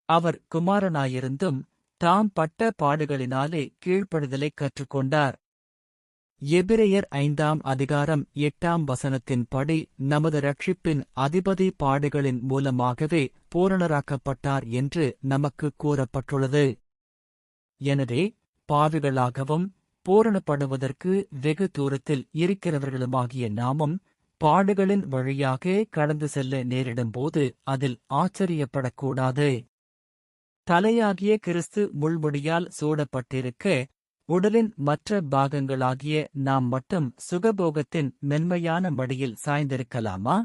அவர் குமாரனாயிருந்தும் தாம் பட்ட பாடுகளினாலே கீழ்ப்படிதலைக் கற்றுக்கொண்டார். எபிரெயர் 5:8 நமது இரட்சிப்பின் அதிபதி பாடுகளின் மூலமாகவே பூரணராக்கப்பட்டார் என்று நமக்கு கூறப்பட்டுள்ளது. எனவே பாவிகளாகவும் பூரணப்படுவதற்கு வெகு தூரத்தில் இருக்கிறவர்களுமாகிய நாமும் பாடுகளின் வழியாக கடந்து செல்ல நேரிடும்போது அதில் ஆச்சரியப்படக்கூடாது. தலையாகிய கிறிஸ்து முள்முடியால் சூடப்பட்டிருக்க, உடலின் மற்ற பாகங்களாகிய நாம் மட்டும் சுகபோகத்தின் மென்மையான மடியில் சாய்ந்திருக்கலாமா?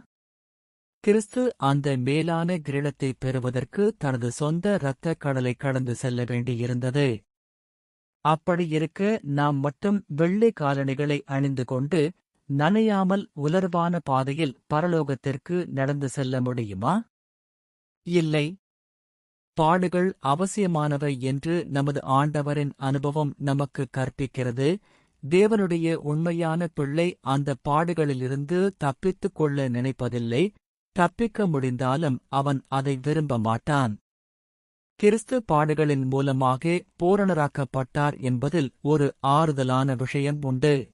கிறிஸ்து அந்த மேலான கிரீடத்தை பெறுவதற்கு தனது சொந்த இரத்த கடலை கடந்து செல்ல வேண்டியிருந்தது. அப்படியிருக்க நாம் மட்டும் வெள்ளை காலணிகளை அணிந்து கொண்டு நனையாமல் உலர்வான பாதையில் பரலோகத்திற்கு நடந்து செல்ல முடியுமா? இல்லை. பாடுகள் அவசியமானவை என்று நமது ஆண்டவரின் அனுபவம் நமக்கு கற்பிக்கிறது. தேவனுடைய உண்மையான பிள்ளை அந்த பாடுகளிலிருந்து தப்பித்துக் கொள்ள நினைப்பதில்லை. தப்பிக்க முடிந்தாலும் அவன் அதை விரும்ப மாட்டான். கிறிஸ்து பாடுகளின் மூலமாக பூரணராக்கப்பட்டார் என்பதில் ஒரு ஆறுதலான விஷயம் உண்டு.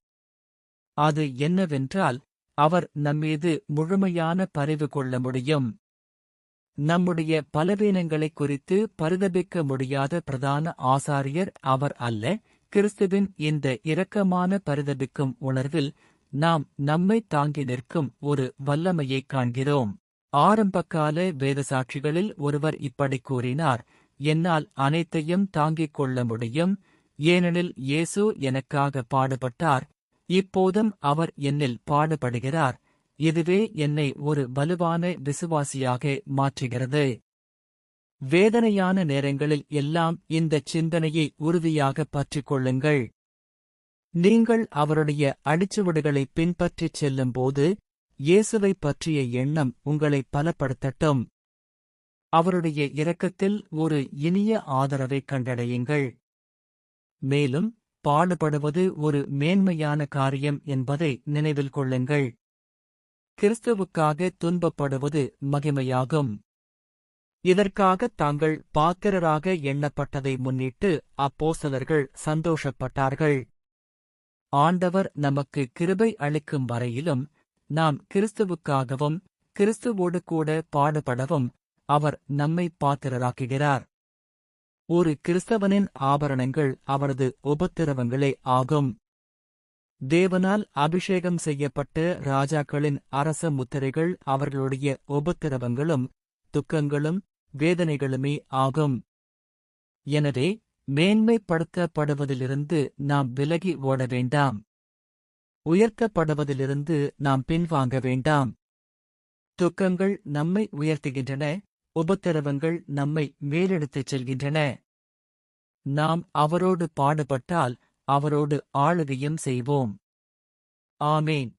அது என்னவென்றால், அவர் நம்மீது முழுமையான பரிவு கொள்ள முடியும். நம்முடைய பலவீனங்களைக் குறித்து பரிதபிக்க முடியாத பிரதான ஆசாரியர் அவர் அல்ல. கிறிஸ்துவின் இந்த இரக்கமான பரிதபிக்கும் உணர்வில் நாம் நம்மை தாங்கி நிற்கும் ஒரு வல்லமையைக் காண்கிறோம். ஆரம்பகால வேதசாட்சிகளில் ஒருவர் இப்படி கூறினார்: என்னால் அனைத்தையும் தாங்கிக் கொள்ள முடியும், ஏனெனில் இயேசு எனக்காக பாடுபட்டார், இப்போதும் அவர் என்னில் பாடுபடுகிறார். இதுவே என்னை ஒரு வலுவான விசுவாசியாக மாற்றுகிறது. வேதனையான நேரங்களில் எல்லாம் இந்தச் சிந்தனையை உறுதியாக பற்றிக் கொள்ளுங்கள். நீங்கள் அவருடைய அடிச்சுவடுகளை பின்பற்றிச் செல்லும்போது இயேசுவைப் பற்றிய எண்ணம் உங்களை பலப்படுத்தட்டும். அவருடைய இரக்கத்தில் ஒரு இனிய ஆதரவைக் கண்டடையுங்கள். மேலும் பாடுபடுவது ஒரு மேன்மையான காரியம் என்பதை நினைவில் கொள்ளுங்கள். கிறிஸ்துவுக்காக துன்பப்படுவது மகிமையாகும். இதற்காக தாங்கள் பாத்திரராக எண்ணப்பட்டதை முன்னிட்டு அப்போஸ்தலர்கள் சந்தோஷப்பட்டார்கள். ஆண்டவர் நமக்கு கிருபை அளிக்கும் வரையிலும் நாம் கிறிஸ்துவுக்காகவும் கிறிஸ்துவோடு கூட பாடுபடவும் அவர் நம்மை பாத்திரராக்குகிறார். ஒரு கிறிஸ்தவனின் ஆபரணங்கள் அவரது உபத்திரவங்களே ஆகும். தேவனால் அபிஷேகம் செய்யப்பட்ட ராஜாக்களின் அரச முத்திரைகள் அவர்களுடைய உபத்திரவங்களும் துக்கங்களும் வேதனைகளுமே ஆகும். எனவே மேன்மைப்படுத்தப்படுவதிலிருந்து நாம் விலகி ஓட வேண்டாம். உயர்த்தப்படுவதிலிருந்து நாம் பின்வாங்க வேண்டாம். துக்கங்கள் நம்மை உயர்த்துகின்றன, உபத்திரவங்கள் நம்மை மேலெடுத்துச் செல்கின்றன. நாம் அவரோடு பாடுபட்டால் அவரோடு ஆளுகையும் செய்வோம். ஆமேன்.